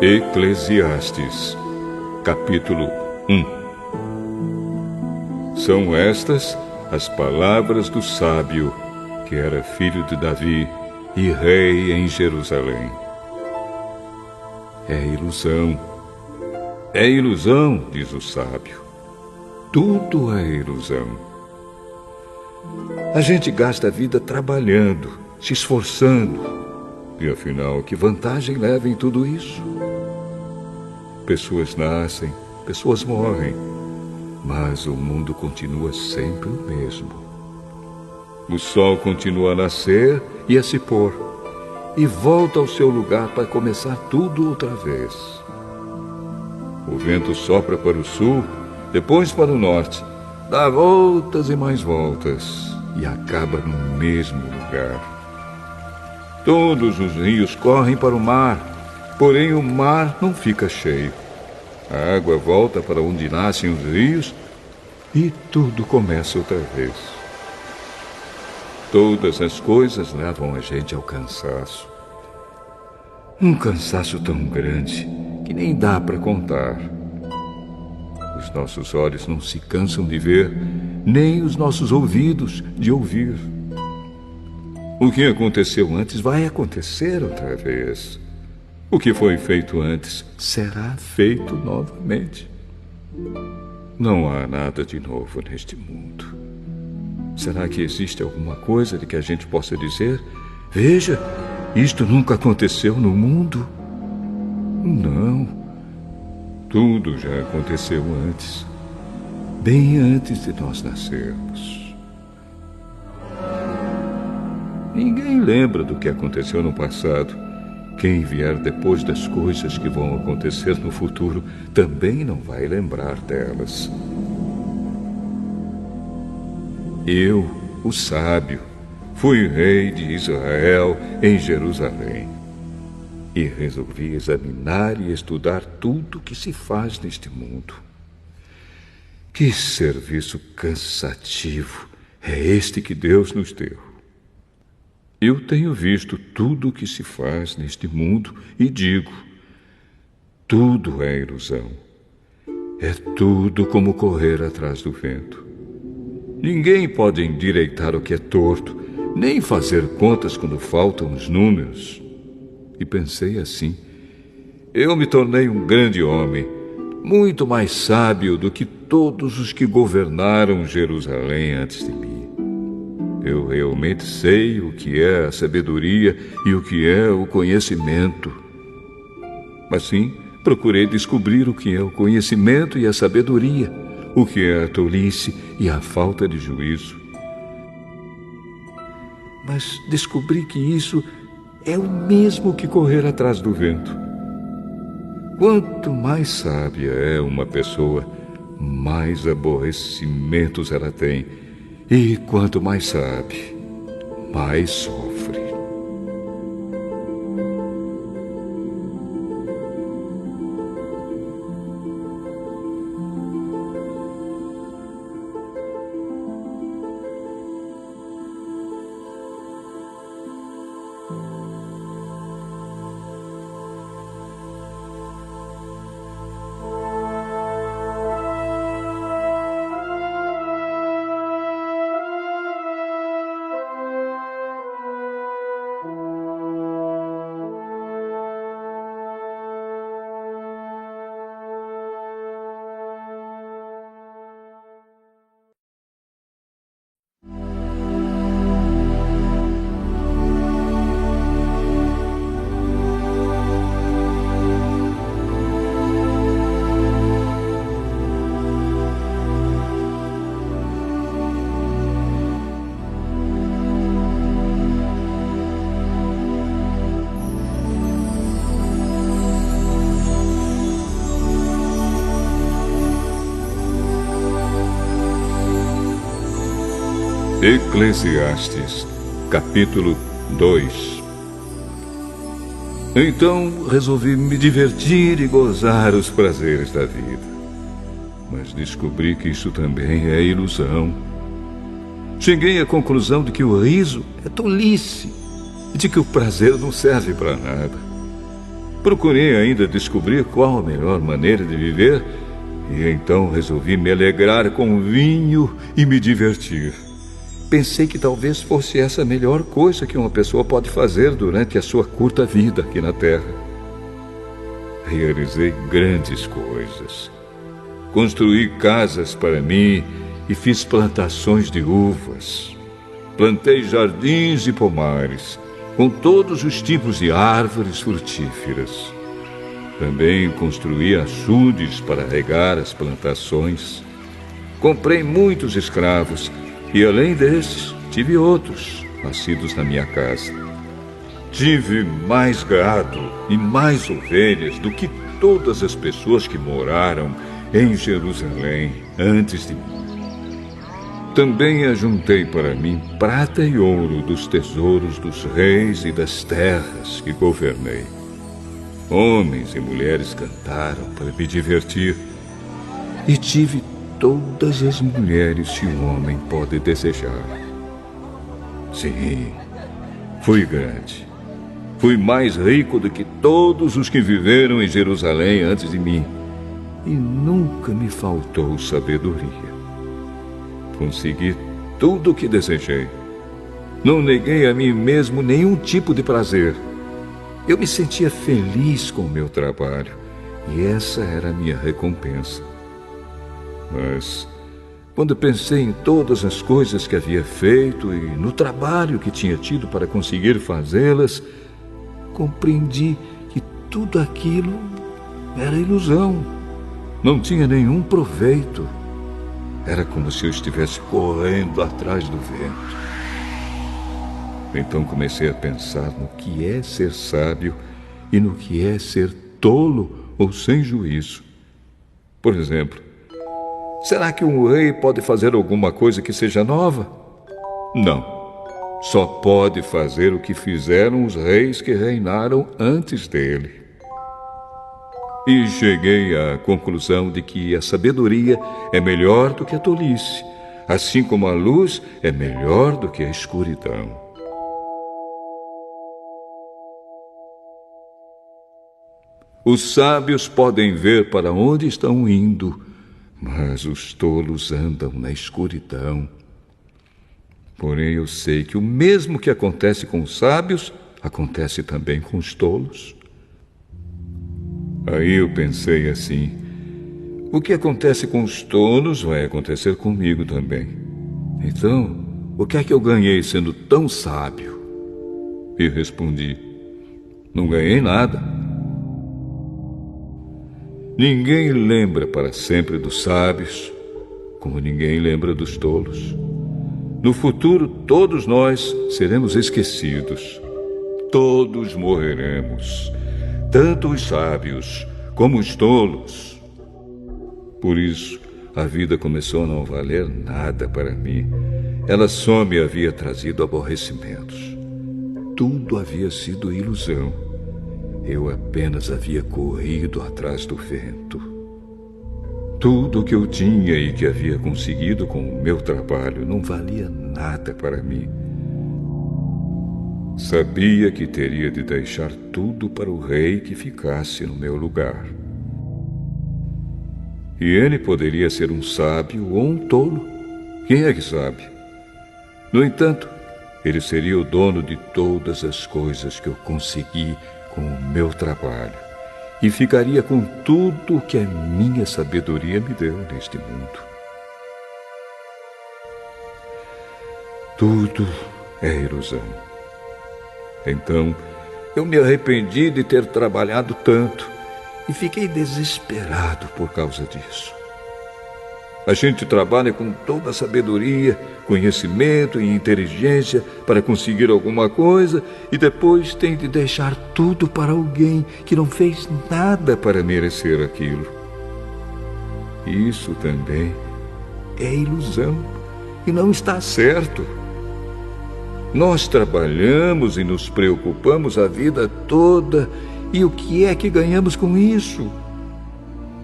Eclesiastes, capítulo 1. São estas as palavras do sábio, que era filho de Davi e rei em Jerusalém. É ilusão, diz o sábio. Tudo é ilusão. A gente gasta a vida trabalhando, se esforçando. E afinal, que vantagem leva em tudo isso? Pessoas nascem, pessoas morrem, mas o mundo continua sempre o mesmo. O sol continua a nascer e a se pôr, e volta ao seu lugar para começar tudo outra vez. O vento sopra para o sul, depois para o norte, dá voltas e mais voltas, e acaba no mesmo lugar. Todos os rios correm para o mar, porém o mar não fica cheio. A água volta para onde nascem os rios e tudo começa outra vez. Todas as coisas levam a gente ao cansaço. Um cansaço tão grande que nem dá para contar. Os nossos olhos não se cansam de ver, nem os nossos ouvidos de ouvir. O que aconteceu antes vai acontecer outra vez. O que foi feito antes será feito novamente. Não há nada de novo neste mundo. Será que existe alguma coisa de que a gente possa dizer: veja, isto nunca aconteceu no mundo? Não. Tudo já aconteceu antes, bem antes de nós nascermos. Ninguém lembra do que aconteceu no passado. Quem vier depois das coisas que vão acontecer no futuro também não vai lembrar delas. Eu, o sábio, fui rei de Israel em Jerusalém e resolvi examinar e estudar tudo o que se faz neste mundo. Que serviço cansativo é este que Deus nos deu! Eu tenho visto tudo o que se faz neste mundo e digo: tudo é ilusão. É tudo como correr atrás do vento. Ninguém pode endireitar o que é torto, nem fazer contas quando faltam os números. E pensei assim: eu me tornei um grande homem, muito mais sábio do que todos os que governaram Jerusalém antes de mim. Eu realmente sei o que é a sabedoria e o que é o conhecimento. Assim, procurei descobrir o que é o conhecimento e a sabedoria, o que é a tolice e a falta de juízo. Mas descobri que isso é o mesmo que correr atrás do vento. Quanto mais sábia é uma pessoa, mais aborrecimentos ela tem. E quanto mais sabe, mais sofre. Eclesiastes, capítulo 2. Então resolvi me divertir e gozar os prazeres da vida. Mas descobri que isso também é ilusão. Cheguei à conclusão de que o riso é tolice e de que o prazer não serve para nada. Procurei ainda descobrir qual a melhor maneira de viver e então resolvi me alegrar com vinho e me divertir. Pensei que talvez fosse essa a melhor coisa que uma pessoa pode fazer durante a sua curta vida aqui na Terra. Realizei grandes coisas. Construí casas para mim e fiz plantações de uvas. Plantei jardins e pomares, com todos os tipos de árvores frutíferas. Também construí açudes para regar as plantações. Comprei muitos escravos e, além desses, tive outros, nascidos na minha casa. Tive mais gado e mais ovelhas do que todas as pessoas que moraram em Jerusalém antes de mim. Também ajuntei para mim prata e ouro dos tesouros dos reis e das terras que governei. Homens e mulheres cantaram para me divertir. E tive todas as mulheres que um homem pode desejar. Sim, fui grande. Fui mais rico do que todos os que viveram em Jerusalém antes de mim. E nunca me faltou sabedoria. Consegui tudo o que desejei. Não neguei a mim mesmo nenhum tipo de prazer. Eu me sentia feliz com o meu trabalho, e essa era a minha recompensa. Mas, quando pensei em todas as coisas que havia feito e no trabalho que tinha tido para conseguir fazê-las, compreendi que tudo aquilo era ilusão. Não tinha nenhum proveito. Era como se eu estivesse correndo atrás do vento. Então comecei a pensar no que é ser sábio e no que é ser tolo ou sem juízo. Por exemplo, será que um rei pode fazer alguma coisa que seja nova? Não. Só pode fazer o que fizeram os reis que reinaram antes dele. E cheguei à conclusão de que a sabedoria é melhor do que a tolice, assim como a luz é melhor do que a escuridão. Os sábios podem ver para onde estão indo, mas os tolos andam na escuridão. Porém, eu sei que o mesmo que acontece com os sábios, acontece também com os tolos. Aí eu pensei assim: o que acontece com os tolos vai acontecer comigo também. Então, o que é que eu ganhei sendo tão sábio? E respondi: não ganhei nada. Ninguém lembra para sempre dos sábios, como ninguém lembra dos tolos. No futuro, todos nós seremos esquecidos. Todos morreremos, tanto os sábios como os tolos. Por isso, a vida começou a não valer nada para mim. Ela só me havia trazido aborrecimentos. Tudo havia sido ilusão. Eu apenas havia corrido atrás do vento. Tudo o que eu tinha e que havia conseguido com o meu trabalho não valia nada para mim. Sabia que teria de deixar tudo para o rei que ficasse no meu lugar. E ele poderia ser um sábio ou um tolo. Quem é que sabe? No entanto, ele seria o dono de todas as coisas que eu consegui com o meu trabalho e ficaria com tudo o que a minha sabedoria me deu neste mundo. Tudo é ilusão. Então, eu me arrependi de ter trabalhado tanto e fiquei desesperado por causa disso. A gente trabalha com toda a sabedoria, conhecimento e inteligência para conseguir alguma coisa e depois tem de deixar tudo para alguém que não fez nada para merecer aquilo. Isso também é ilusão e não está certo. Nós trabalhamos e nos preocupamos a vida toda, e o que é que ganhamos com isso?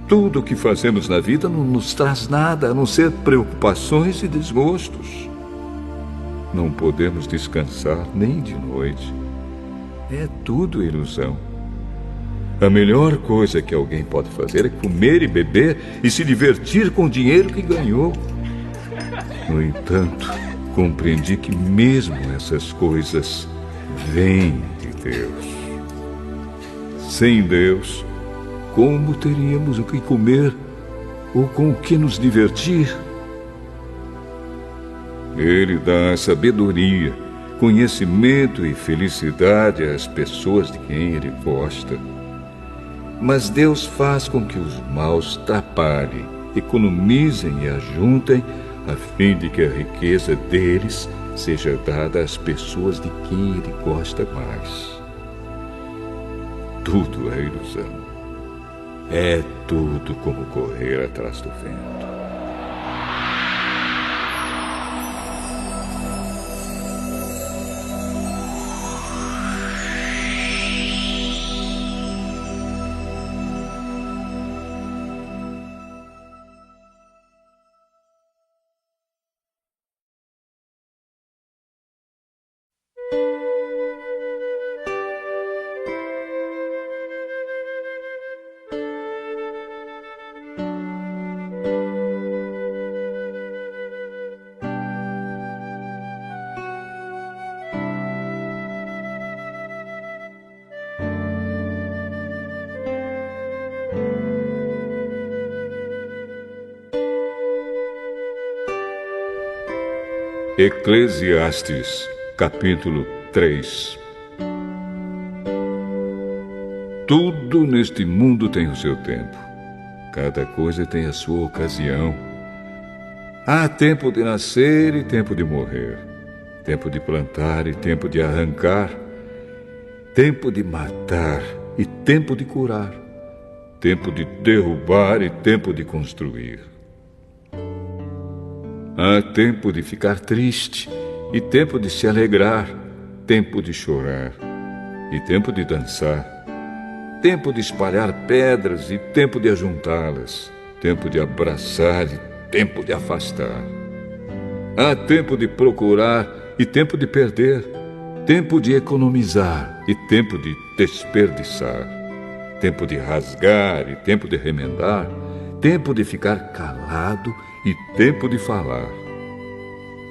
Tudo o que fazemos na vida não nos traz nada, a não ser preocupações e desgostos. Não podemos descansar nem de noite. É tudo ilusão. A melhor coisa que alguém pode fazer é comer e beber e se divertir com o dinheiro que ganhou. No entanto, compreendi que mesmo essas coisas vêm de Deus. Sem Deus, como teríamos o que comer ou com o que nos divertir? Ele dá sabedoria, conhecimento e felicidade às pessoas de quem Ele gosta. Mas Deus faz com que os maus trabalhem, economizem e ajuntem, a fim de que a riqueza deles seja dada às pessoas de quem Ele gosta mais. Tudo é ilusão. É tudo como correr atrás do vento. Eclesiastes, capítulo 3. Tudo neste mundo tem o seu tempo. Cada coisa tem a sua ocasião. Há tempo de nascer e tempo de morrer. Tempo de plantar e tempo de arrancar. Tempo de matar e tempo de curar. Tempo de derrubar e tempo de construir. Há tempo de ficar triste e tempo de se alegrar, tempo de chorar e tempo de dançar, tempo de espalhar pedras e tempo de ajuntá-las, tempo de abraçar e tempo de afastar. Há tempo de procurar e tempo de perder, tempo de economizar e tempo de desperdiçar, tempo de rasgar e tempo de remendar, tempo de ficar calado e tempo de falar.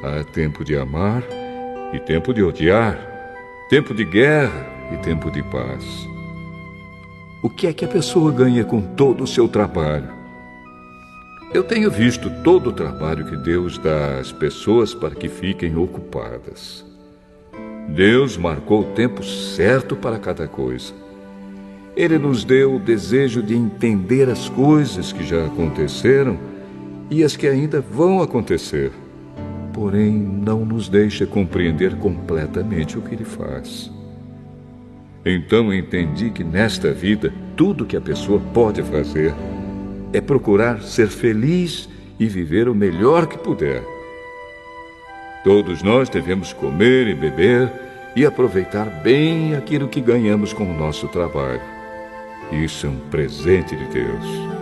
Há tempo de amar e tempo de odiar, tempo de guerra e tempo de paz. O que é que a pessoa ganha com todo o seu trabalho? Eu tenho visto todo o trabalho que Deus dá às pessoas para que fiquem ocupadas. Deus marcou o tempo certo para cada coisa. Ele nos deu o desejo de entender as coisas que já aconteceram e as que ainda vão acontecer. Porém, não nos deixa compreender completamente o que Ele faz. Então entendi que nesta vida, tudo que a pessoa pode fazer é procurar ser feliz e viver o melhor que puder. Todos nós devemos comer e beber e aproveitar bem aquilo que ganhamos com o nosso trabalho. Isso é um presente de Deus.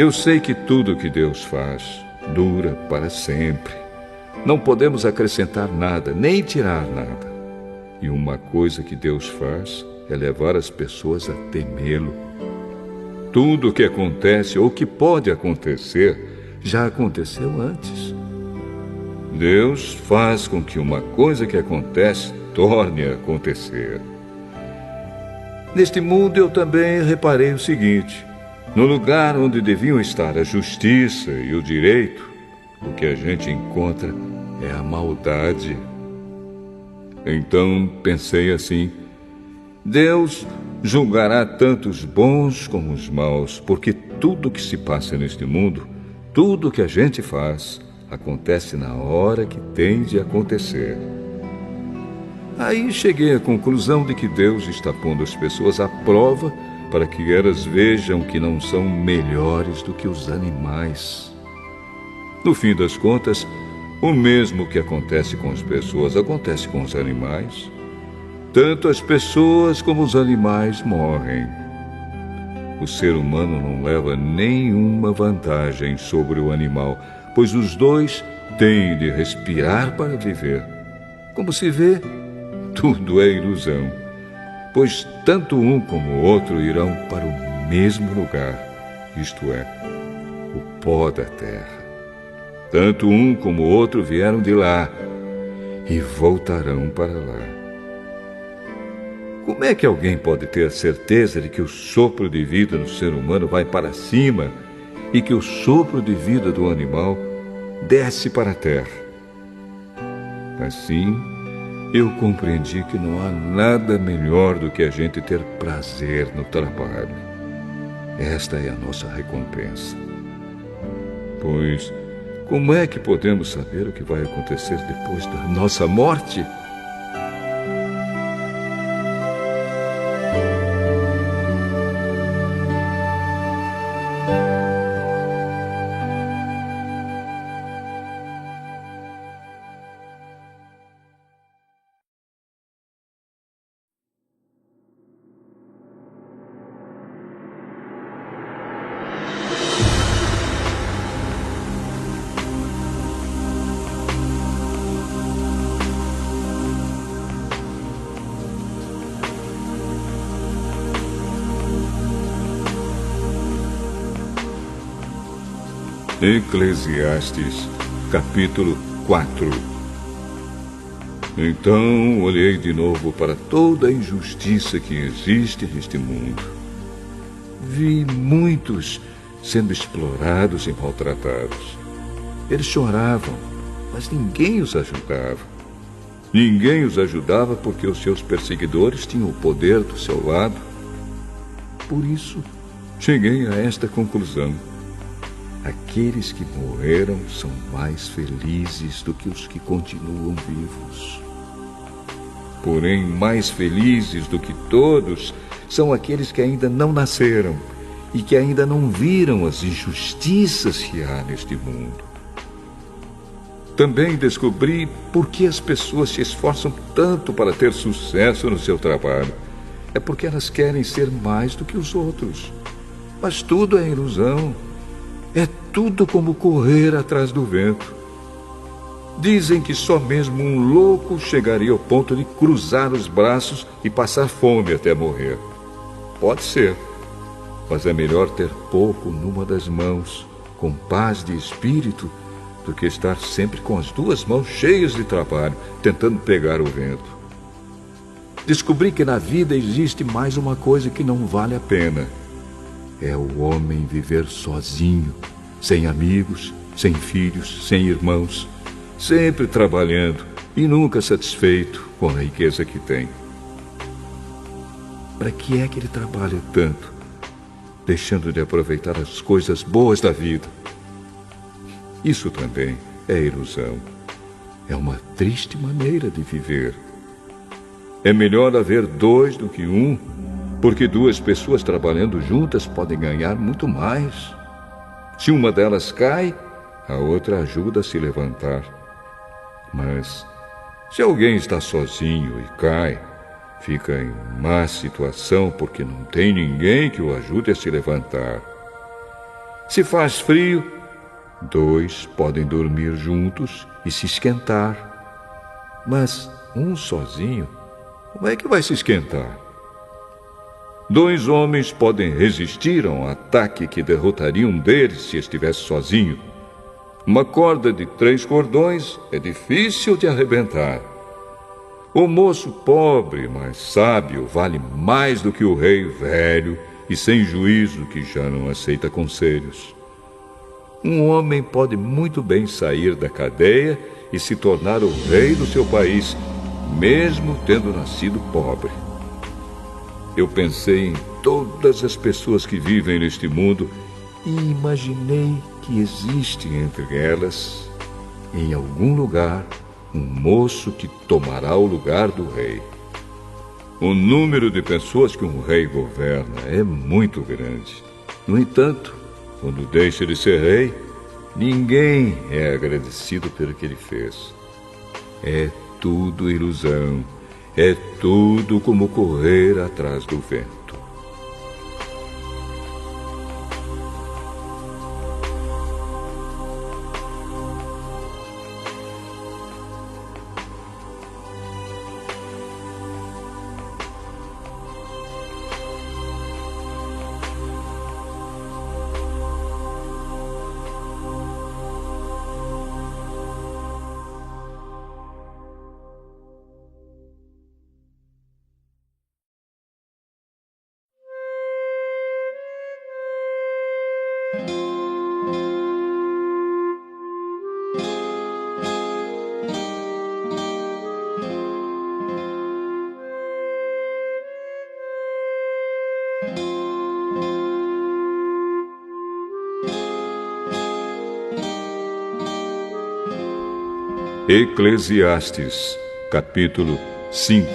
Eu sei que tudo que Deus faz dura para sempre. Não podemos acrescentar nada, nem tirar nada. E uma coisa que Deus faz é levar as pessoas a temê-lo. Tudo o que acontece ou que pode acontecer já aconteceu antes. Deus faz com que uma coisa que acontece torne a acontecer. Neste mundo eu também reparei o seguinte: no lugar onde deviam estar a justiça e o direito, o que a gente encontra é a maldade. Então pensei assim: Deus julgará tanto os bons como os maus, porque tudo que se passa neste mundo, tudo que a gente faz, acontece na hora que tem de acontecer. Aí cheguei à conclusão de que Deus está pondo as pessoas à prova para que elas vejam que não são melhores do que os animais. No fim das contas, o mesmo que acontece com as pessoas acontece com os animais. Tanto as pessoas como os animais morrem. O ser humano não leva nenhuma vantagem sobre o animal, pois os dois têm de respirar para viver. Como se vê, tudo é ilusão. pois tanto um como o outro irão para o mesmo lugar, isto é, o pó da terra. Tanto um como o outro vieram de lá e voltarão para lá. Como é que alguém pode ter a certeza de que o sopro de vida do ser humano vai para cima e que o sopro de vida do animal desce para a terra? Assim, eu compreendi que não há nada melhor do que a gente ter prazer no trabalho. Esta é a nossa recompensa. Pois, como é que podemos saber o que vai acontecer depois da nossa morte? Eclesiastes, capítulo 4. Então olhei de novo para toda a injustiça que existe neste mundo. Vi muitos sendo explorados e maltratados. Eles choravam, mas ninguém os ajudava. Ninguém os ajudava porque os seus perseguidores tinham o poder do seu lado. Por isso, cheguei a esta conclusão. Aqueles que morreram são mais felizes do que os que continuam vivos. Porém, mais felizes do que todos são aqueles que ainda não nasceram e que ainda não viram as injustiças que há neste mundo. Também descobri por que as pessoas se esforçam tanto para ter sucesso no seu trabalho. É porque elas querem ser mais do que os outros. Mas tudo é ilusão. É tudo como correr atrás do vento. Dizem que só mesmo um louco chegaria ao ponto de cruzar os braços e passar fome até morrer. Pode ser, mas é melhor ter pouco numa das mãos, com paz de espírito, do que estar sempre com as duas mãos cheias de trabalho, tentando pegar o vento. Descobri que na vida existe mais uma coisa que não vale a pena. É o homem viver sozinho, sem amigos, sem filhos, sem irmãos, sempre trabalhando e nunca satisfeito com a riqueza que tem. Para que é que ele trabalha tanto, deixando de aproveitar as coisas boas da vida? Isso também é ilusão. É uma triste maneira de viver. É melhor haver dois do que um, porque duas pessoas trabalhando juntas podem ganhar muito mais. Se uma delas cai, a outra ajuda a se levantar. Mas, se alguém está sozinho e cai, fica em má situação porque não tem ninguém que o ajude a se levantar. Se faz frio, dois podem dormir juntos e se esquentar. Mas um sozinho, como é que vai se esquentar? Dois homens podem resistir a um ataque que derrotaria um deles se estivesse sozinho. Uma corda de 3 cordões é difícil de arrebentar. O moço pobre, mas sábio, vale mais do que o rei velho e sem juízo que já não aceita conselhos. Um homem pode muito bem sair da cadeia e se tornar o rei do seu país, mesmo tendo nascido pobre. Eu pensei em todas as pessoas que vivem neste mundo e imaginei que existe entre elas, em algum lugar, um moço que tomará o lugar do rei. O número de pessoas que um rei governa é muito grande. No entanto, quando deixa de ser rei, ninguém é agradecido pelo que ele fez. É tudo ilusão. É tudo como correr atrás do vento. Eclesiastes, capítulo 5.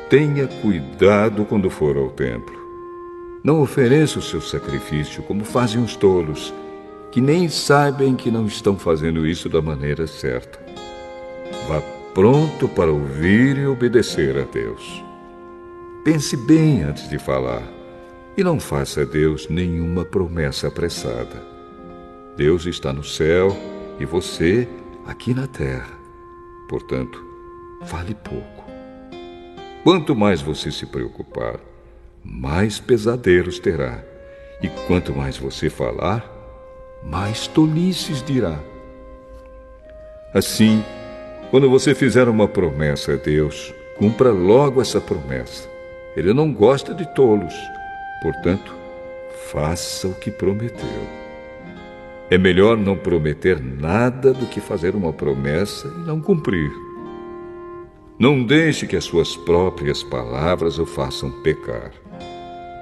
Tenha cuidado quando for ao templo. Não ofereça o seu sacrifício como fazem os tolos, que nem sabem que não estão fazendo isso da maneira certa. Vá pronto para ouvir e obedecer a Deus. Pense bem antes de falar e não faça a Deus nenhuma promessa apressada. Deus está no céu e você aqui na terra. Portanto, fale pouco. Quanto mais você se preocupar, mais pesadelos terá. E quanto mais você falar, mais tolices dirá. Assim, quando você fizer uma promessa a Deus, cumpra logo essa promessa. Ele não gosta de tolos. Portanto, faça o que prometeu. É melhor não prometer nada do que fazer uma promessa e não cumprir. Não deixe que as suas próprias palavras o façam pecar.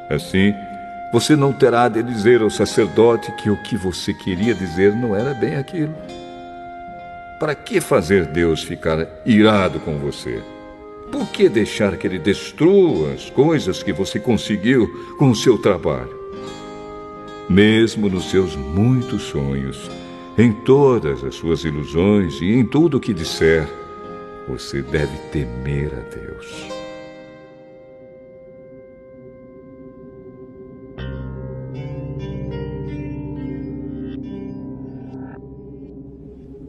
Assim, você não terá de dizer ao sacerdote que o que você queria dizer não era bem aquilo. Para que fazer Deus ficar irado com você? Por que deixar que Ele destrua as coisas que você conseguiu com o seu trabalho? Mesmo nos seus muitos sonhos, em todas as suas ilusões e em tudo o que disser, você deve temer a Deus.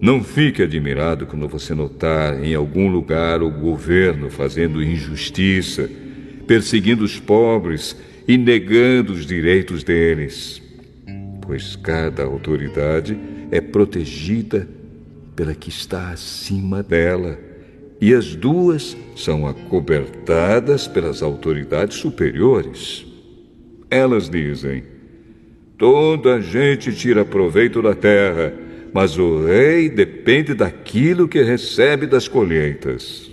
Não fique admirado quando você notar em algum lugar o governo fazendo injustiça, perseguindo os pobres e negando os direitos deles. Pois cada autoridade é protegida pela que está acima dela, e as duas são acobertadas pelas autoridades superiores. Elas dizem: toda a gente tira proveito da terra, mas o rei depende daquilo que recebe das colheitas.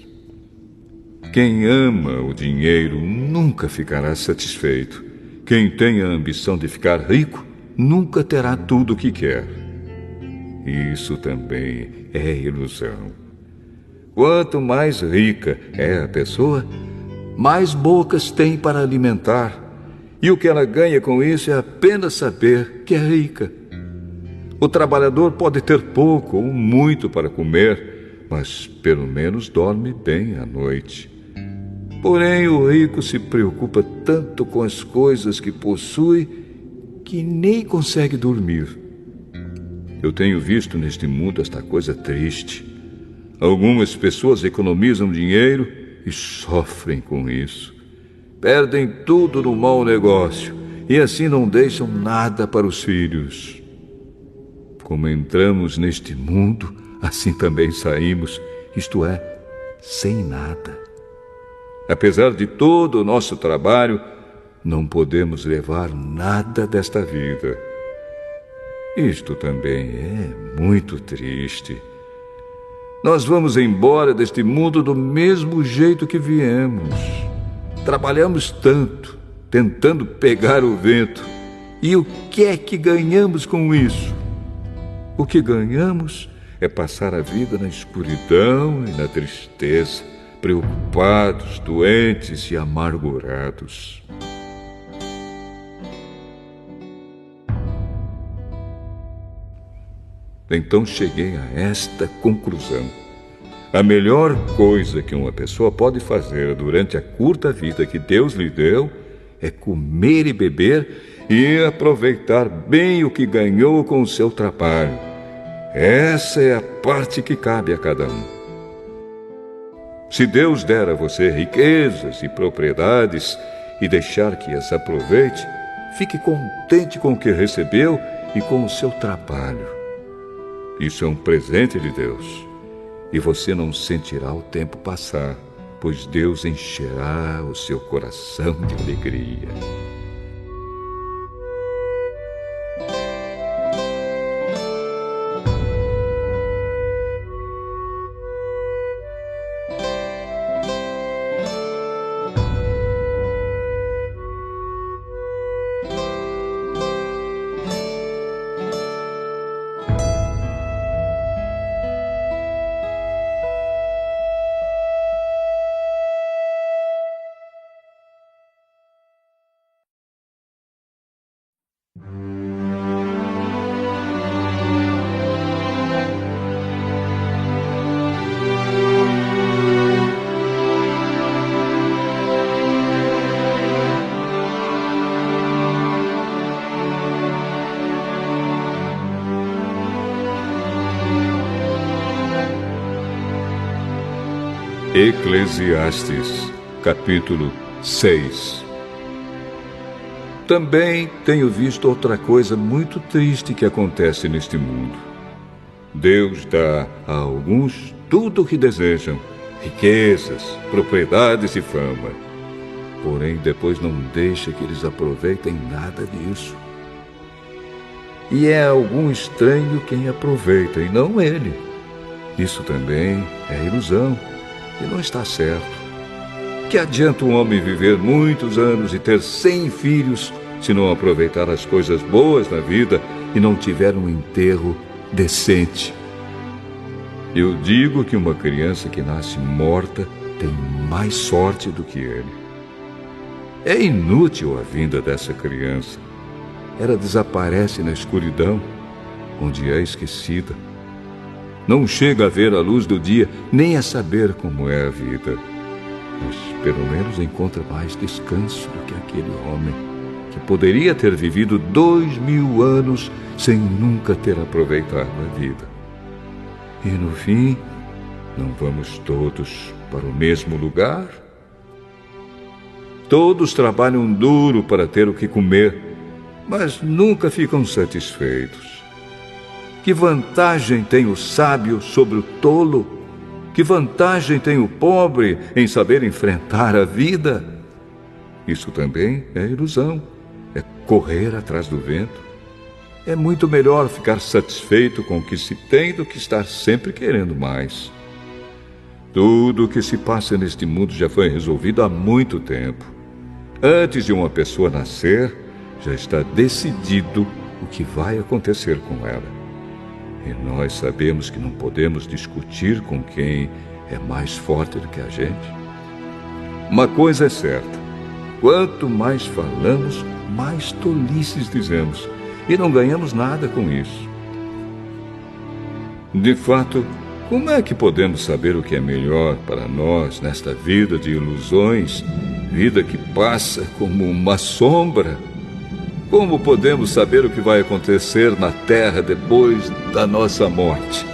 Quem ama o dinheiro nunca ficará satisfeito. Quem tem a ambição de ficar rico nunca terá tudo o que quer. Isso também é ilusão. Quanto mais rica é a pessoa, mais bocas tem para alimentar. E o que ela ganha com isso é apenas saber que é rica. O trabalhador pode ter pouco ou muito para comer, mas pelo menos dorme bem à noite. Porém, o rico se preocupa tanto com as coisas que possui que nem consegue dormir. Eu tenho visto neste mundo esta coisa triste. Algumas pessoas economizam dinheiro e sofrem com isso. Perdem tudo no mau negócio e assim não deixam nada para os filhos. Como entramos neste mundo, assim também saímos, isto é, sem nada. Apesar de todo o nosso trabalho, não podemos levar nada desta vida. Isto também é muito triste. Nós vamos embora deste mundo do mesmo jeito que viemos. Trabalhamos tanto, tentando pegar o vento. E o que é que ganhamos com isso? O que ganhamos é passar a vida na escuridão e na tristeza, preocupados, doentes e amargurados. Então cheguei a esta conclusão. A melhor coisa que uma pessoa pode fazer durante a curta vida que Deus lhe deu é comer e beber e aproveitar bem o que ganhou com o seu trabalho. Essa é a parte que cabe a cada um. Se Deus der a você riquezas e propriedades e deixar que as aproveite, fique contente com o que recebeu e com o seu trabalho. Isso é um presente de Deus, e você não sentirá o tempo passar, pois Deus encherá o seu coração de alegria. Eclesiastes, capítulo 6. Também tenho visto outra coisa muito triste que acontece neste mundo. Deus dá a alguns tudo o que desejam, riquezas, propriedades e fama. Porém, depois não deixa que eles aproveitem nada disso. E é algum estranho quem aproveita, e não ele. Isso também é ilusão, e não está certo. Que adianta um homem viver muitos anos e ter 100 filhos se não aproveitar as coisas boas na vida e não tiver um enterro decente? Eu digo que uma criança que nasce morta tem mais sorte do que ele. É inútil a vinda dessa criança. Ela desaparece na escuridão, onde é esquecida. Não chega a ver a luz do dia, nem a saber como é a vida. Mas pelo menos encontra mais descanso do que aquele homem que poderia ter vivido 2000 anos sem nunca ter aproveitado a vida. E no fim, não vamos todos para o mesmo lugar? Todos trabalham duro para ter o que comer, mas nunca ficam satisfeitos. Que vantagem tem o sábio sobre o tolo? Que vantagem tem o pobre em saber enfrentar a vida? Isso também é ilusão, é correr atrás do vento. É muito melhor ficar satisfeito com o que se tem do que estar sempre querendo mais. Tudo o que se passa neste mundo já foi resolvido há muito tempo. Antes de uma pessoa nascer, já está decidido o que vai acontecer com ela. E nós sabemos que não podemos discutir com quem é mais forte do que a gente. Uma coisa é certa: quanto mais falamos, mais tolices dizemos, e não ganhamos nada com isso. De fato, como é que podemos saber o que é melhor para nós nesta vida de ilusões, vida que passa como uma sombra? Como podemos saber o que vai acontecer na terra depois da nossa morte?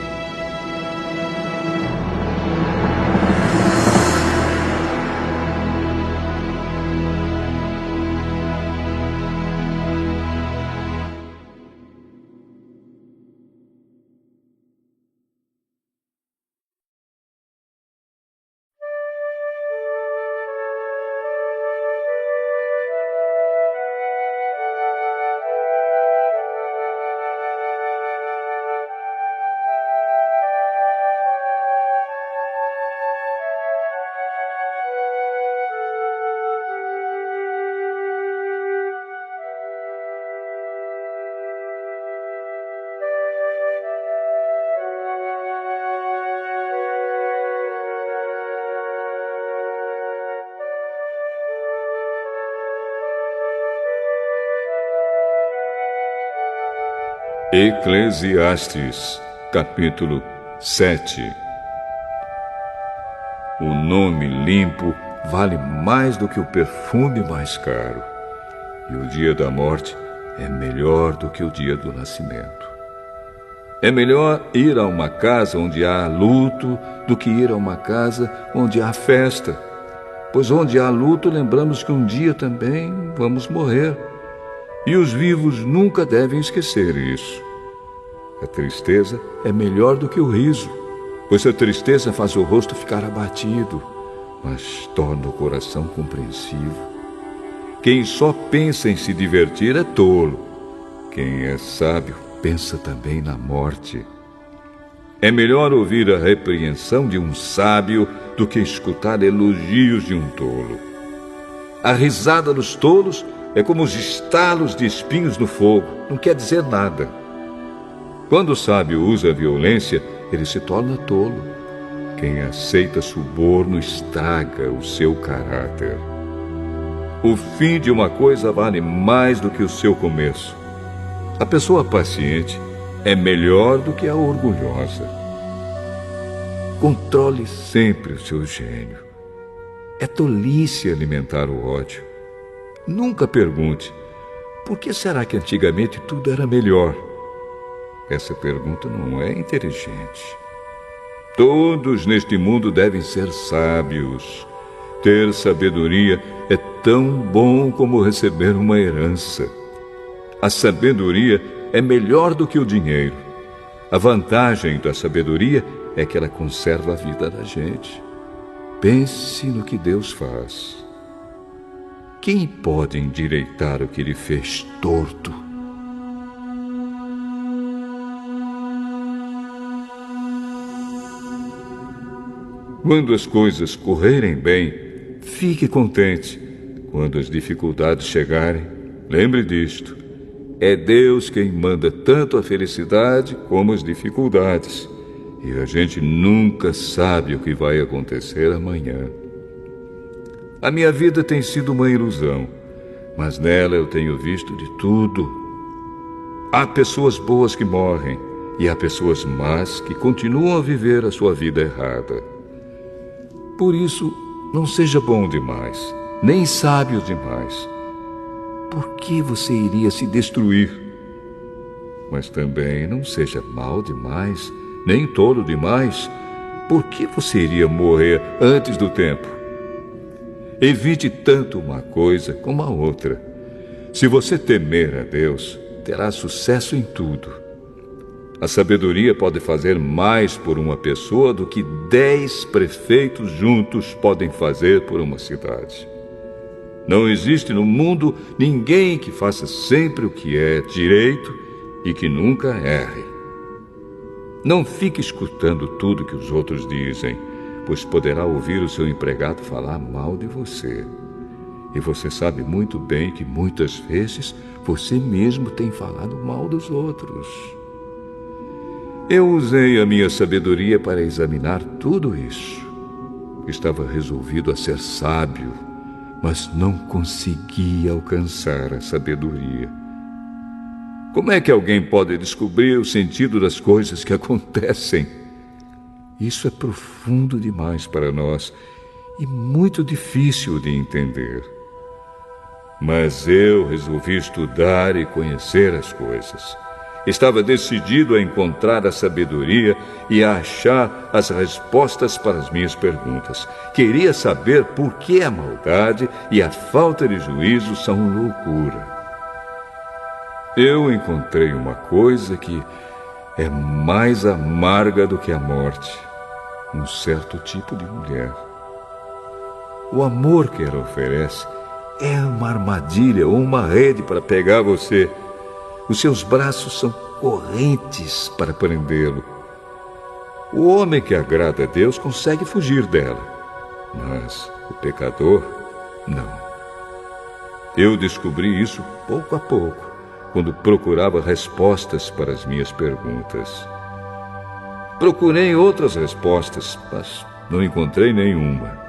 Eclesiastes, capítulo 7. O nome limpo vale mais do que o perfume mais caro, e o dia da morte é melhor do que o dia do nascimento. É melhor ir a uma casa onde há luto do que ir a uma casa onde há festa, pois onde há luto lembramos que um dia também vamos morrer. E os vivos nunca devem esquecer isso. A tristeza é melhor do que o riso, pois a tristeza faz o rosto ficar abatido, mas torna o coração compreensivo. Quem só pensa em se divertir é tolo. Quem é sábio pensa também na morte. É melhor ouvir a repreensão de um sábio do que escutar elogios de um tolo. A risada dos tolos é como os estalos de espinhos no fogo, não quer dizer nada. Quando o sábio usa a violência, ele se torna tolo. Quem aceita suborno estraga o seu caráter. O fim de uma coisa vale mais do que o seu começo. A pessoa paciente é melhor do que a orgulhosa. Controle sempre o seu gênio. É tolice alimentar o ódio. Nunca pergunte: por que será que antigamente tudo era melhor? Essa pergunta não é inteligente. Todos neste mundo devem ser sábios. Ter sabedoria é tão bom como receber uma herança. A sabedoria é melhor do que o dinheiro. A vantagem da sabedoria é que ela conserva a vida da gente. Pense no que Deus faz. Quem pode endireitar o que ele fez torto? Quando as coisas correrem bem, fique contente. Quando as dificuldades chegarem, lembre disto. É Deus quem manda tanto a felicidade como as dificuldades. E a gente nunca sabe o que vai acontecer amanhã. A minha vida tem sido uma ilusão, mas nela eu tenho visto de tudo. Há pessoas boas que morrem e há pessoas más que continuam a viver a sua vida errada. Por isso, não seja bom demais, nem sábio demais. Por que você iria se destruir? Mas também não seja mau demais, nem tolo demais. Por que você iria morrer antes do tempo? Evite tanto uma coisa como a outra. Se você temer a Deus, terá sucesso em tudo. A sabedoria pode fazer mais por uma pessoa do que 10 prefeitos juntos podem fazer por uma cidade. Não existe no mundo ninguém que faça sempre o que é direito e que nunca erre. Não fique escutando tudo que os outros dizem, pois poderá ouvir o seu empregado falar mal de você. E você sabe muito bem que muitas vezes você mesmo tem falado mal dos outros. Eu usei a minha sabedoria para examinar tudo isso. Estava resolvido a ser sábio, mas não consegui alcançar a sabedoria. Como é que alguém pode descobrir o sentido das coisas que acontecem? Isso é profundo demais para nós e muito difícil de entender. Mas eu resolvi estudar e conhecer as coisas. Estava decidido a encontrar a sabedoria e a achar as respostas para as minhas perguntas. Queria saber por que a maldade e a falta de juízo são loucura. Eu encontrei uma coisa que é mais amarga do que a morte: um certo tipo de mulher. O amor que ela oferece é uma armadilha ou uma rede para pegar você. Os seus braços são correntes para prendê-lo. O homem que agrada a Deus consegue fugir dela, mas o pecador, não. Eu descobri isso pouco a pouco, quando procurava respostas para as minhas perguntas. Procurei outras respostas, mas não encontrei nenhuma.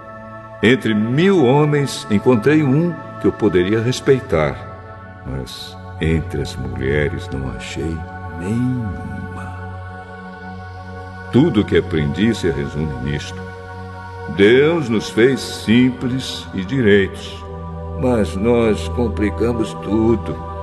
Entre 1000 homens, encontrei um que eu poderia respeitar, mas entre as mulheres não achei nenhuma. Tudo o que aprendi se resume nisto. Deus nos fez simples e direitos, mas nós complicamos tudo.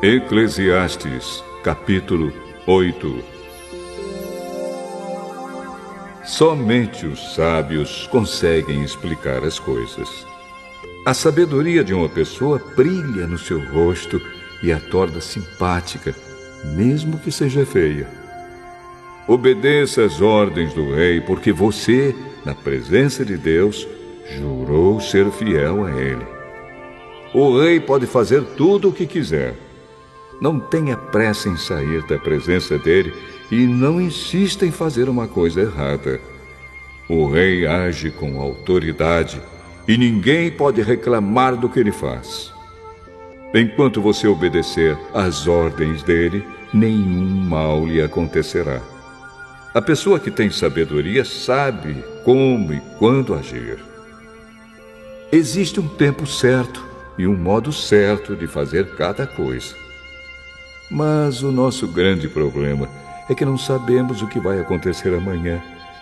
Eclesiastes, capítulo 8. Somente os sábios conseguem explicar as coisas. A sabedoria de uma pessoa brilha no seu rosto e a torna simpática, mesmo que seja feia. Obedeça às ordens do rei, porque você, na presença de Deus, jurou ser fiel a ele. o rei pode fazer tudo o que quiser. Não tenha pressa em sair da presença dele e não insista em fazer uma coisa errada. O rei age com autoridade e ninguém pode reclamar do que ele faz. Enquanto você obedecer às ordens dele, nenhum mal lhe acontecerá. A pessoa que tem sabedoria sabe como e quando agir. Existe um tempo certo e um modo certo de fazer cada coisa. Mas o nosso grande problema é que não sabemos o que vai acontecer amanhã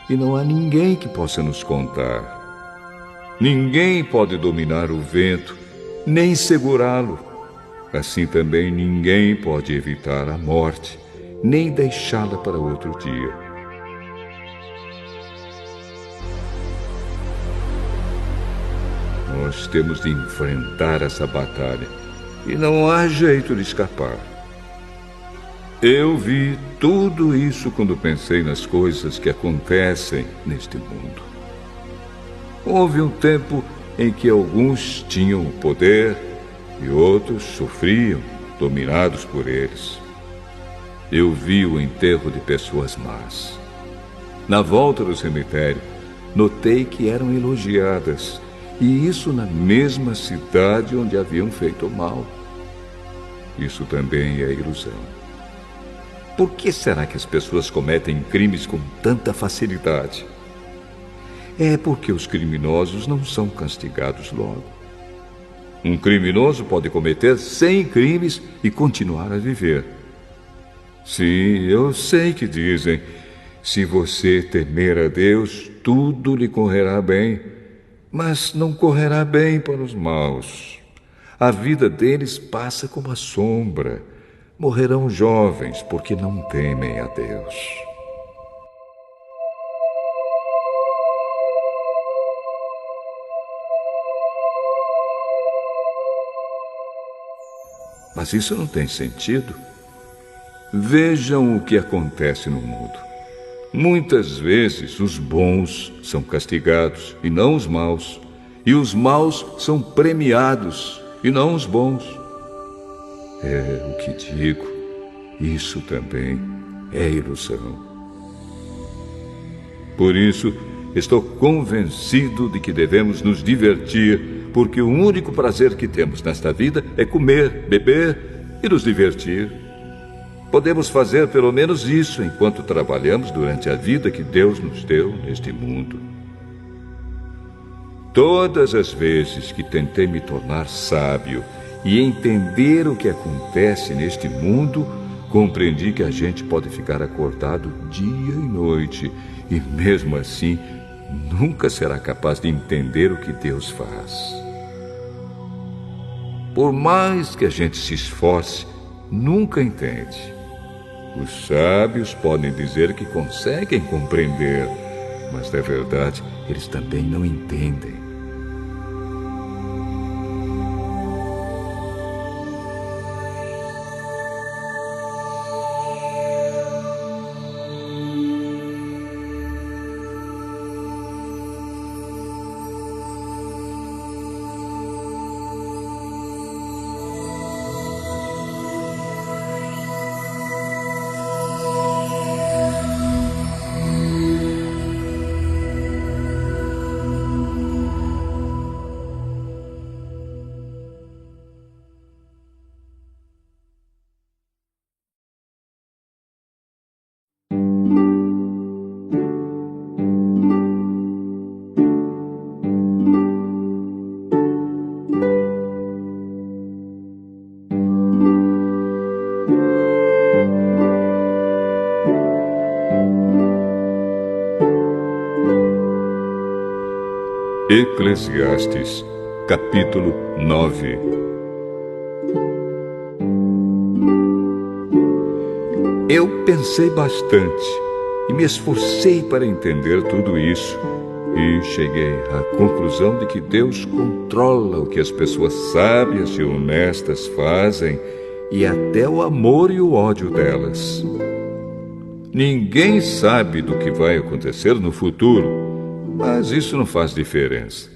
e não há ninguém que possa nos contar. Ninguém pode dominar o vento, nem segurá-lo. Assim também ninguém pode evitar a morte, nem deixá-la para outro dia. Nós temos de enfrentar essa batalha e não há jeito de escapar. Eu vi tudo isso quando pensei nas coisas que acontecem neste mundo. Houve um tempo em que alguns tinham o poder e outros sofriam, dominados por eles. Eu vi o enterro de pessoas más. Na volta do cemitério, notei que eram elogiadas, e isso na mesma cidade onde haviam feito mal. Isso também é ilusão. Por que será que as pessoas cometem crimes com tanta facilidade? É porque os criminosos não são castigados logo. Um criminoso pode cometer 100 crimes e continuar a viver. Sim, eu sei que dizem, se você temer a Deus, tudo lhe correrá bem, mas não correrá bem para os maus. A vida deles passa como a sombra. Morrerão jovens porque não temem a Deus. Mas isso não tem sentido. Vejam o que acontece no mundo. Muitas vezes os bons são castigados e não os maus, e os maus são premiados e não os bons. É o que digo, isso também é ilusão. Por isso, estou convencido de que devemos nos divertir, porque o único prazer que temos nesta vida é comer, beber e nos divertir. Podemos fazer pelo menos isso enquanto trabalhamos durante a vida que Deus nos deu neste mundo. Todas as vezes que tentei me tornar sábio e entender o que acontece neste mundo, compreendi que a gente pode ficar acordado dia e noite e, mesmo assim, nunca será capaz de entender o que Deus faz. Por mais que a gente se esforce, nunca entende. Os sábios podem dizer que conseguem compreender, mas, na verdade, eles também não entendem. Eclesiastes, capítulo 9. Eu pensei bastante e me esforcei para entender tudo isso e cheguei à conclusão de que Deus controla o que as pessoas sábias e honestas fazem e até o amor e o ódio delas. Ninguém sabe do que vai acontecer no futuro, mas isso não faz diferença,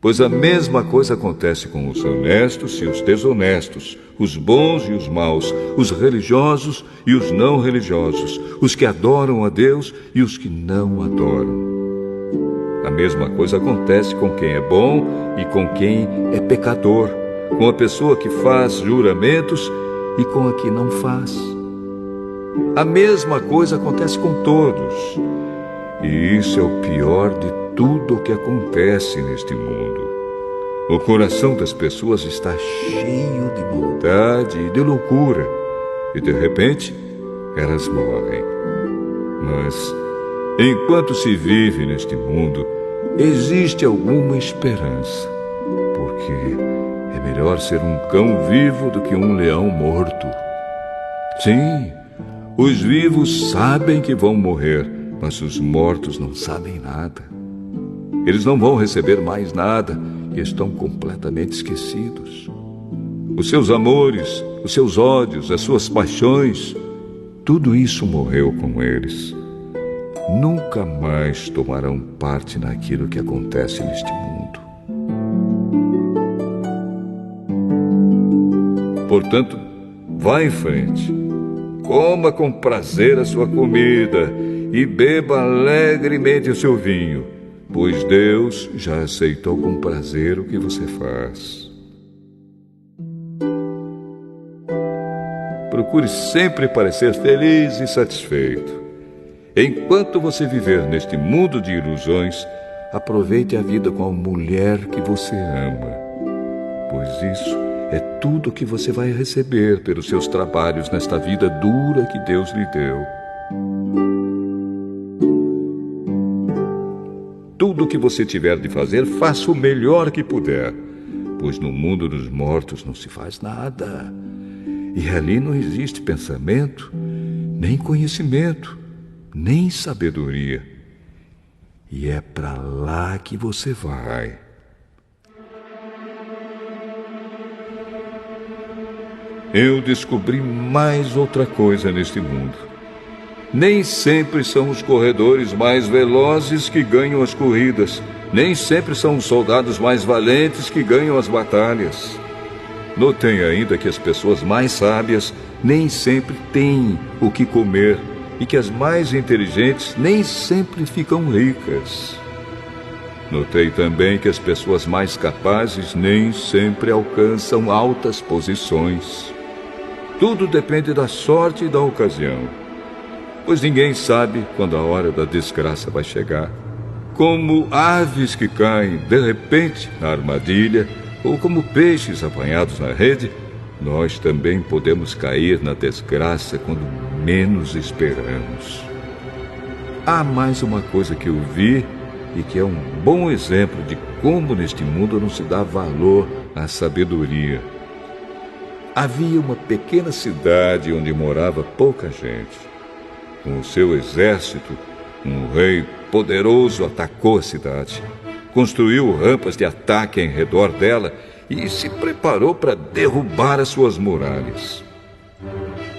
Pois a mesma coisa acontece com os honestos e os desonestos, os bons e os maus, os religiosos e os não religiosos, os que adoram a Deus e os que não adoram. A mesma coisa acontece com quem é bom e com quem é pecador, com a pessoa que faz juramentos e com a que não faz. A mesma coisa acontece com todos. E isso é o pior de tudo o que acontece neste mundo. O coração das pessoas está cheio de maldade e de loucura, e de repente elas morrem. Mas, enquanto se vive neste mundo, existe alguma esperança, porque é melhor ser um cão vivo do que um leão morto. Sim, os vivos sabem que vão morrer, mas os mortos não sabem nada. Eles não vão receber mais nada e estão completamente esquecidos. Os seus amores, os seus ódios, as suas paixões, tudo isso morreu com eles. Nunca mais tomarão parte naquilo que acontece neste mundo. Portanto, vá em frente. Coma com prazer a sua comida e beba alegremente o seu vinho, pois Deus já aceitou com prazer o que você faz. Procure sempre parecer feliz e satisfeito. Enquanto você viver neste mundo de ilusões, aproveite a vida com a mulher que você ama, pois isso é tudo que você vai receber pelos seus trabalhos nesta vida dura que Deus lhe deu. Tudo o que você tiver de fazer, faça o melhor que puder, pois no mundo dos mortos não se faz nada. E ali não existe pensamento, nem conhecimento, nem sabedoria. E é para lá que você vai. Eu descobri mais outra coisa neste mundo. Nem sempre são os corredores mais velozes que ganham as corridas. Nem sempre são os soldados mais valentes que ganham as batalhas. Notei ainda que as pessoas mais sábias nem sempre têm o que comer e que as mais inteligentes nem sempre ficam ricas. Notei também que as pessoas mais capazes nem sempre alcançam altas posições. Tudo depende da sorte e da ocasião, pois ninguém sabe quando a hora da desgraça vai chegar. Como aves que caem de repente na armadilha, ou como peixes apanhados na rede, nós também podemos cair na desgraça quando menos esperamos. Há mais uma coisa que eu vi e que é um bom exemplo de como neste mundo não se dá valor à sabedoria. Havia uma pequena cidade onde morava pouca gente. Com o seu exército, um rei poderoso atacou a cidade. Construiu rampas de ataque em redor dela e se preparou para derrubar as suas muralhas.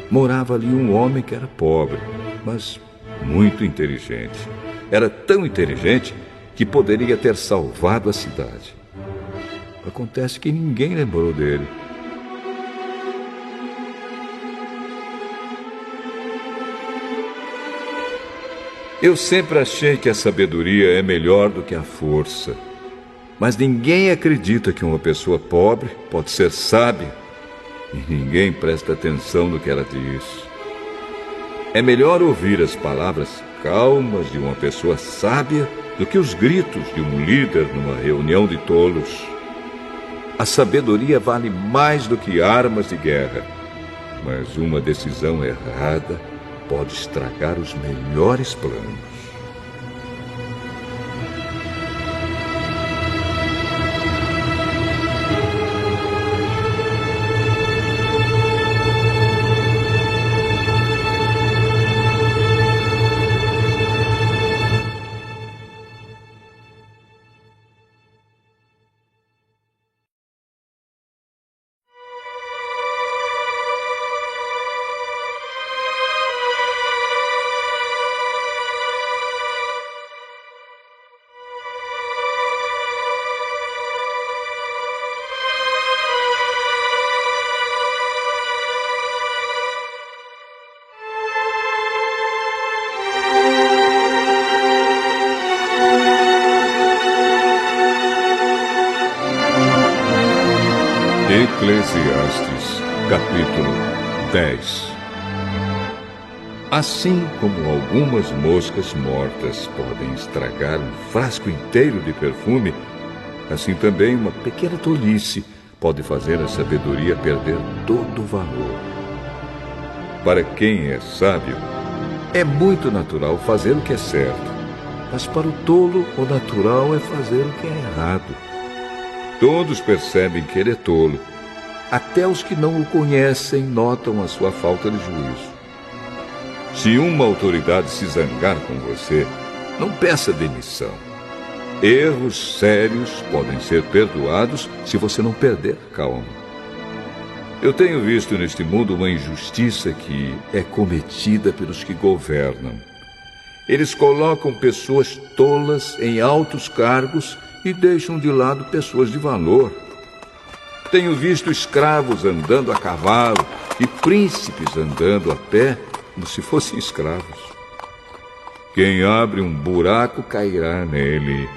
Morava ali um homem que era pobre, mas muito inteligente. Era tão inteligente que poderia ter salvado a cidade. Acontece que ninguém lembrou dele. Eu sempre achei que a sabedoria é melhor do que a força. Mas ninguém acredita que uma pessoa pobre pode ser sábia. E ninguém presta atenção no que ela diz. É melhor ouvir as palavras calmas de uma pessoa sábia do que os gritos de um líder numa reunião de tolos. A sabedoria vale mais do que armas de guerra. Mas uma decisão errada pode estragar os melhores planos. Eclesiastes, capítulo 10. Assim como algumas moscas mortas podem estragar um frasco inteiro de perfume, assim também uma pequena tolice pode fazer a sabedoria perder todo o valor. Para quem é sábio, é muito natural fazer o que é certo, mas para o tolo, o natural é fazer o que é errado. Todos percebem que ele é tolo. Até os que não o conhecem notam a sua falta de juízo. Se uma autoridade se zangar com você, não peça demissão. Erros sérios podem ser perdoados se você não perder a calma. Eu tenho visto neste mundo uma injustiça que é cometida pelos que governam. Eles colocam pessoas tolas em altos cargos e deixam de lado pessoas de valor. Tenho visto escravos andando a cavalo e príncipes andando a pé como se fossem escravos. Quem abre um buraco cairá nele.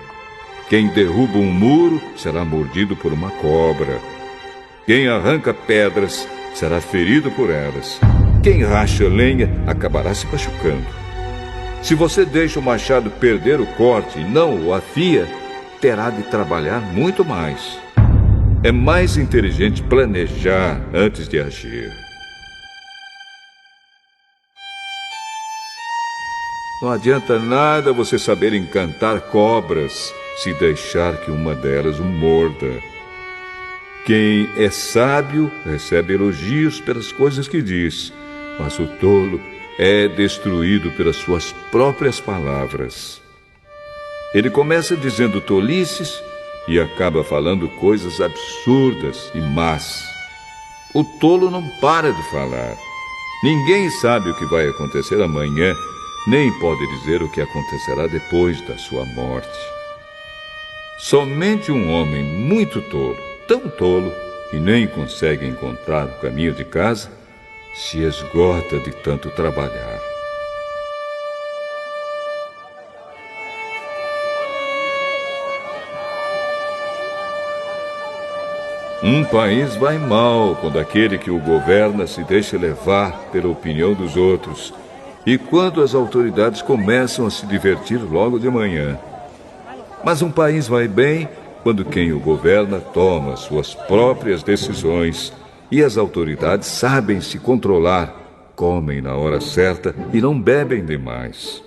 Quem derruba um muro será mordido por uma cobra. Quem arranca pedras será ferido por elas. Quem racha lenha acabará se machucando. Se você deixa o machado perder o corte e não o afia, terá de trabalhar muito mais. É mais inteligente planejar antes de agir. Não adianta nada você saber encantar cobras se deixar que uma delas o morda. Quem é sábio recebe elogios pelas coisas que diz, mas o tolo é destruído pelas suas próprias palavras. Ele começa dizendo tolices e acaba falando coisas absurdas e más. O tolo não para de falar. Ninguém sabe o que vai acontecer amanhã, nem pode dizer o que acontecerá depois da sua morte. Somente um homem muito tolo, tão tolo, que nem consegue encontrar o caminho de casa, se esgota de tanto trabalhar. Um país vai mal quando aquele que o governa se deixa levar pela opinião dos outros e quando as autoridades começam a se divertir logo de manhã. Mas um país vai bem quando quem o governa toma suas próprias decisões e as autoridades sabem se controlar, comem na hora certa e não bebem demais.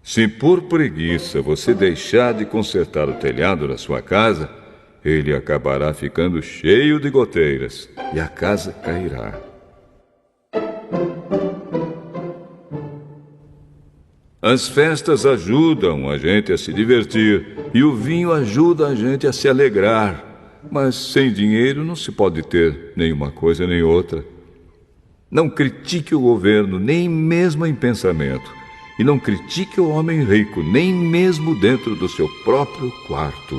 Se por preguiça você deixar de consertar o telhado da sua casa, ele acabará ficando cheio de goteiras e a casa cairá. As festas ajudam a gente a se divertir e o vinho ajuda a gente a se alegrar. Mas sem dinheiro não se pode ter nenhuma coisa nem outra. Não critique o governo, nem mesmo em pensamento. E não critique o homem rico, nem mesmo dentro do seu próprio quarto.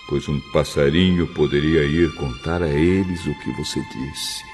Pois um passarinho poderia ir contar a eles o que você disse.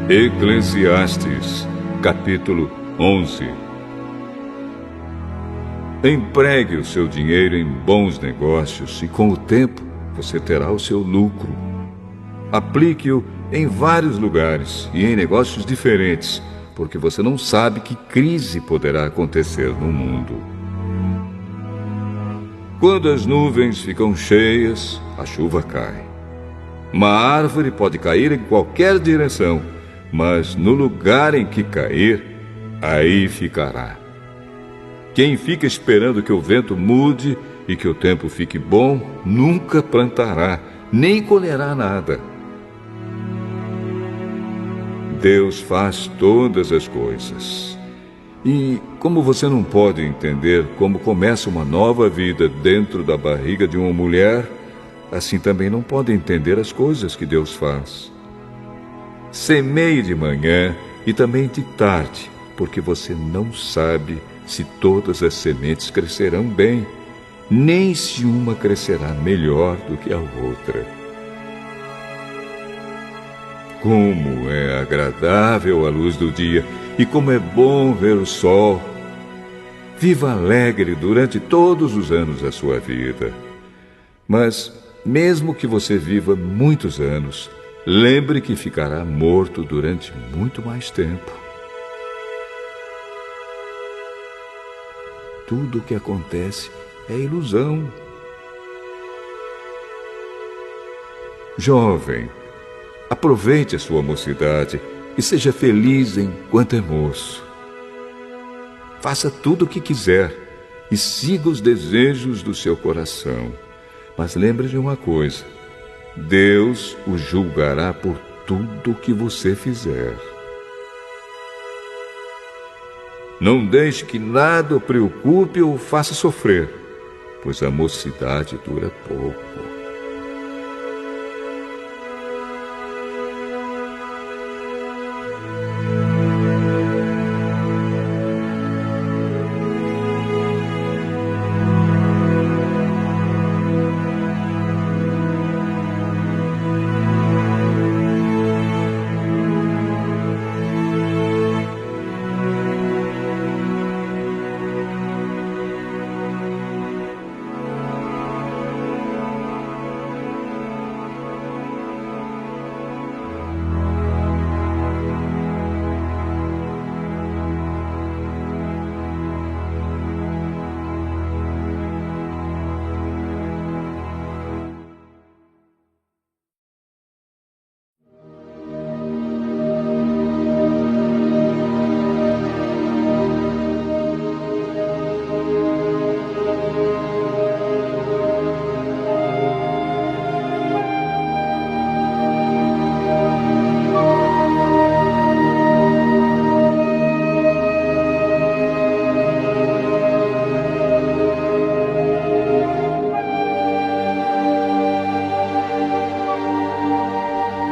Eclesiastes, capítulo 11. Empregue o seu dinheiro em bons negócios e com o tempo você terá o seu lucro. Aplique-o em vários lugares e em negócios diferentes, porque você não sabe que crise poderá acontecer no mundo. Quando as nuvens ficam cheias, a chuva cai. Uma árvore pode cair em qualquer direção, mas no lugar em que cair, aí ficará. Quem fica esperando que o vento mude e que o tempo fique bom, nunca plantará, nem colherá nada. Deus faz todas as coisas. E como você não pode entender como começa uma nova vida dentro da barriga de uma mulher, assim também não pode entender as coisas que Deus faz. Semeie de manhã e também de tarde, porque você não sabe se todas as sementes crescerão bem, nem se uma crescerá melhor do que a outra. Como é agradável a luz do dia e como é bom ver o sol. Viva alegre durante todos os anos da sua vida. Mas, mesmo que você viva muitos anos, lembre que ficará morto durante muito mais tempo. Tudo o que acontece é ilusão. Jovem, aproveite a sua mocidade e seja feliz enquanto é moço. Faça tudo o que quiser e siga os desejos do seu coração. Mas lembre de uma coisa: Deus o julgará por tudo o que você fizer. Não deixe que nada o preocupe ou o faça sofrer, pois a mocidade dura pouco.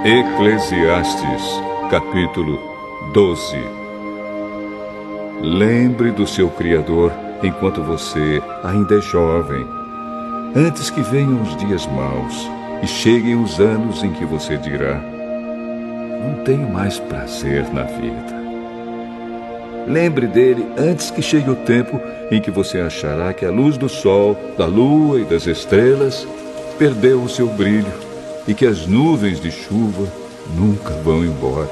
Eclesiastes, capítulo 12. Lembre do seu Criador enquanto você ainda é jovem, antes que venham os dias maus e cheguem os anos em que você dirá: não tenho mais prazer na vida. Lembre dele antes que chegue o tempo em que você achará que a luz do sol, da lua e das estrelas perdeu o seu brilho e que as nuvens de chuva nunca vão embora.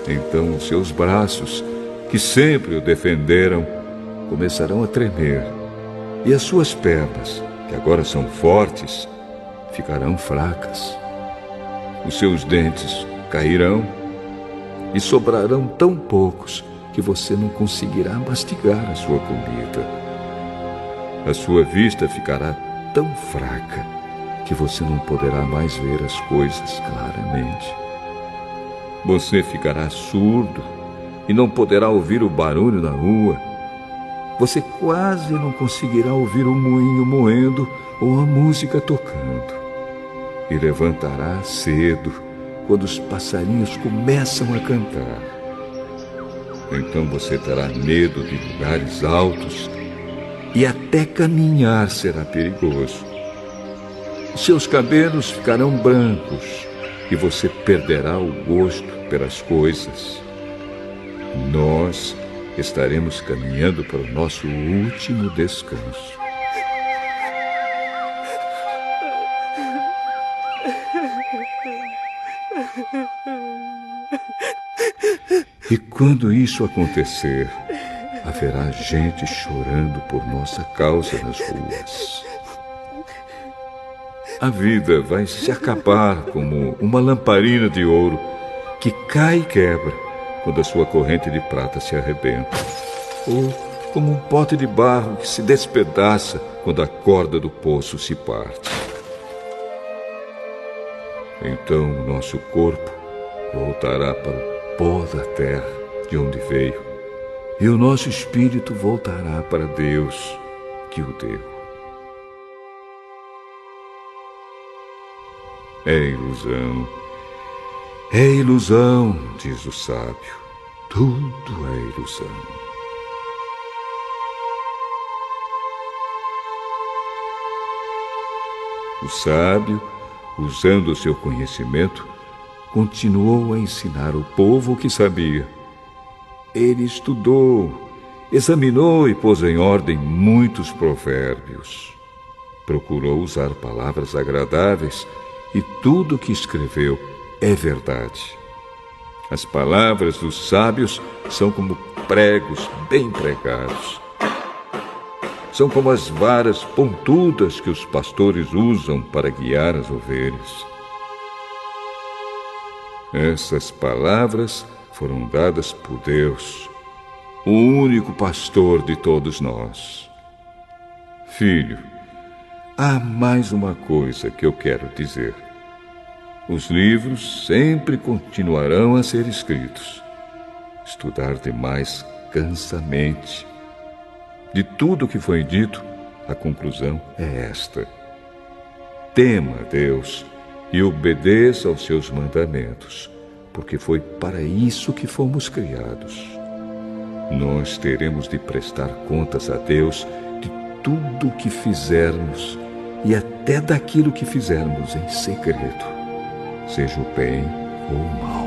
Então os seus braços, que sempre o defenderam, começarão a tremer, e as suas pernas, que agora são fortes, ficarão fracas. Os seus dentes cairão e sobrarão tão poucos que você não conseguirá mastigar a sua comida. A sua vista ficará tão fraca que você não poderá mais ver as coisas claramente. Você ficará surdo e não poderá ouvir o barulho na rua. Você quase não conseguirá ouvir o moinho moendo ou a música tocando. E levantará cedo quando os passarinhos começam a cantar. Então você terá medo de lugares altos e até caminhar será perigoso. Seus cabelos ficarão brancos e você perderá o gosto pelas coisas. Nós estaremos caminhando para o nosso último descanso. E quando isso acontecer, haverá gente chorando por nossa causa nas ruas. A vida vai se acabar como uma lamparina de ouro que cai e quebra quando a sua corrente de prata se arrebenta, ou como um pote de barro que se despedaça quando a corda do poço se parte. Então o nosso corpo voltará para o pó da terra de onde veio, e o nosso espírito voltará para Deus que o deu. É ilusão, diz o sábio. Tudo é ilusão. O sábio, usando o seu conhecimento, continuou a ensinar o povo o que sabia. Ele estudou, examinou e pôs em ordem muitos provérbios. Procurou usar palavras agradáveis e tudo o que escreveu é verdade. As palavras dos sábios são como pregos bem pregados. São como as varas pontudas que os pastores usam para guiar as ovelhas. Essas palavras foram dadas por Deus, o único pastor de todos nós. Filho, há mais uma coisa que eu quero dizer. Os livros sempre continuarão a ser escritos. Estudar demais cansa a mente. De tudo o que foi dito, a conclusão é esta: tema a Deus e obedeça aos seus mandamentos, porque foi para isso que fomos criados. Nós teremos de prestar contas a Deus de tudo o que fizermos e até daquilo que fizermos em segredo, seja o bem ou o mal.